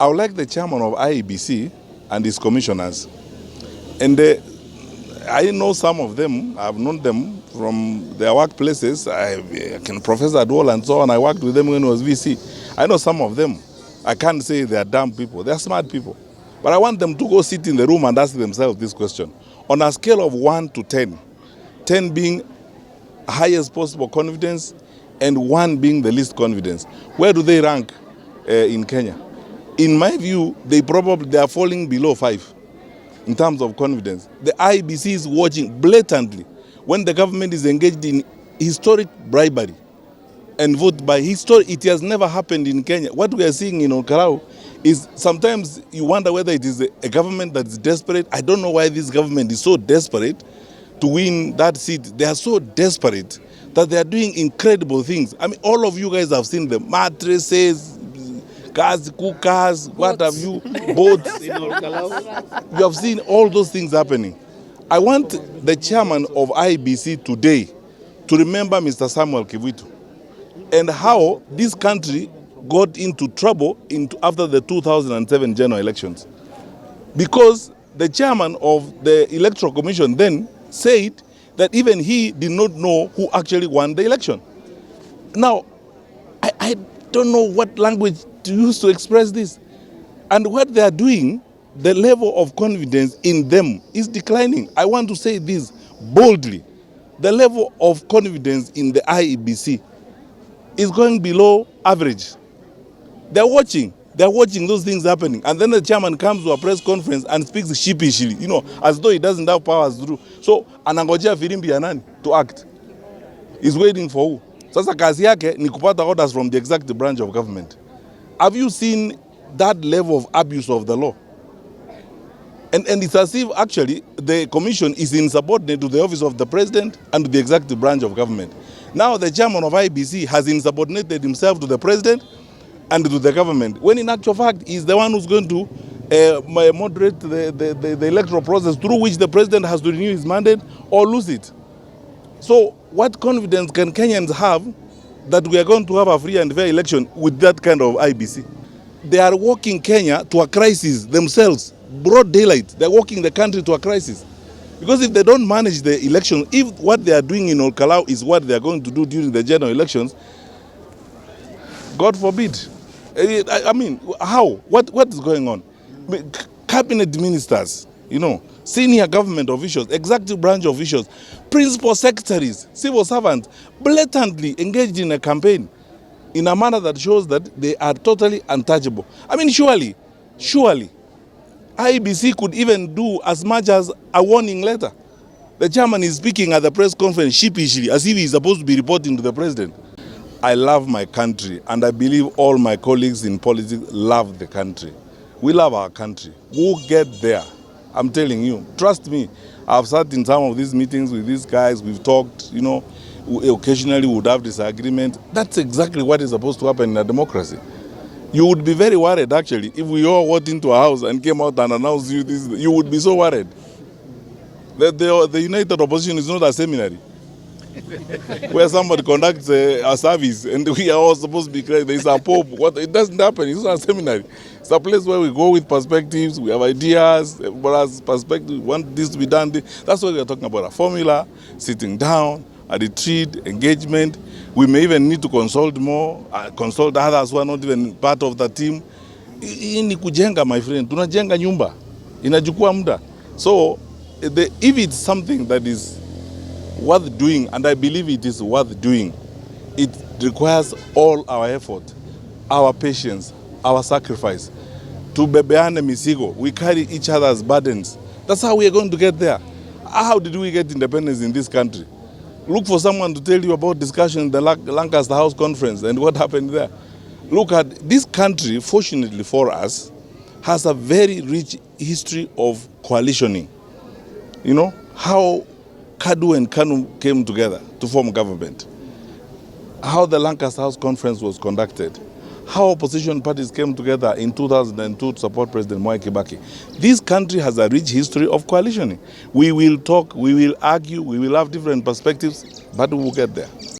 I would like the chairman of IEBC and his commissioners. And I know some of them. I've known them from their workplaces. I can Professor Adwal and so on. I worked with them when I was VC. I know some of them. I can't say they are dumb people. They are smart people. But I want them to go sit in the room and ask themselves this question. On a scale of 1 to 10, 10 being highest possible confidence and 1 being the least confidence, where do they rank in Kenya? In my view, they are falling below 5 in terms of confidence. The IEBC is watching blatantly when the government is engaged in historic bribery and vote by history. It has never happened in Kenya. What we are seeing in Onkarao is sometimes you wonder whether it is a government that is desperate. I don't know why this government is so desperate to win that seat. They are so desperate that they are doing incredible things. I mean, all of you guys have seen them. Mattresses, cars, cookers, what have you, boats. You have seen all those things happening. I want the chairman of IEBC today to remember Mr. Samuel Kivuitu and how this country got into trouble after the 2007 general elections. Because the chairman of the Electoral Commission then said that even he did not know who actually won the election. Now, I don't know what language to use to express this. And what they are doing, the level of confidence in them is declining. I want to say this boldly. The level of confidence in the IEBC is going below average. They're watching those things happening. And then the chairman comes to a press conference and speaks sheepishly, as though he doesn't have powers to do. So, anangojea filimbi ya nani to act. He's waiting for who? Sasa kazi yake ni kupata orders from the executive branch of government. Have you seen that level of abuse of the law? And it's as if actually the commission is insubordinate to the office of the president and to the executive branch of government. Now the chairman of IEBC has insubordinated himself to the president and to the government, when in actual fact he's the one who's going to moderate the electoral process through which the president has to renew his mandate or lose it. So what confidence can Kenyans have that we are going to have a free and fair election with that kind of IEBC? They are walking Kenya to a crisis themselves, broad daylight. They're walking the country to a crisis. Because if they don't manage the election, if what they are doing in Olkalau is what they are going to do during the general elections, God forbid. I mean, how? What is going on? Cabinet ministers, senior government officials, executive branch officials, principal secretaries, civil servants, blatantly engaged in a campaign in a manner that shows that they are totally untouchable. I mean, surely, IEBC could even do as much as a warning letter. The chairman is speaking at the press conference sheepishly, as if he is supposed to be reporting to the president. I love my country, and I believe all my colleagues in politics love the country. We love our country. We'll get there. I'm telling you. Trust me. I've sat in some of these meetings with these guys. We've talked, occasionally we would have disagreement. That's exactly what is supposed to happen in a democracy. You would be very worried, actually, if we all walked into a house and came out and announced you this. You would be so worried. The United Opposition is not a seminary where somebody conducts a service and we are all supposed to be crazy. There is a pope. It doesn't happen. It's not a seminary. It's a place where we go with perspectives. We have ideas. Everybody has perspective. We want this to be done. That's what we are talking about. A formula, sitting down, a retreat, engagement. We may even need to consult more, consult others who are not even part of the team. Ni kujenga, my friend. Tunajenga nyumba. Inachukua muda. So, if it's something that is worth doing, and I believe it is worth doing, it requires all our effort, our patience, our sacrifice. To bebeane misigo, we carry each other's burdens. That's how we are going to get there. How did we get independence in this country? Look for someone to tell you about discussion in the Lancaster House Conference and what happened there. Look at this country, fortunately for us, has a very rich history of coalitioning. How Kadu and Kanu came together to form government, how the Lancaster House Conference was conducted, how opposition parties came together in 2002 to support President Mwai Kibaki. This country has a rich history of coalitioning. We will talk, we will argue, we will have different perspectives, but we will get there.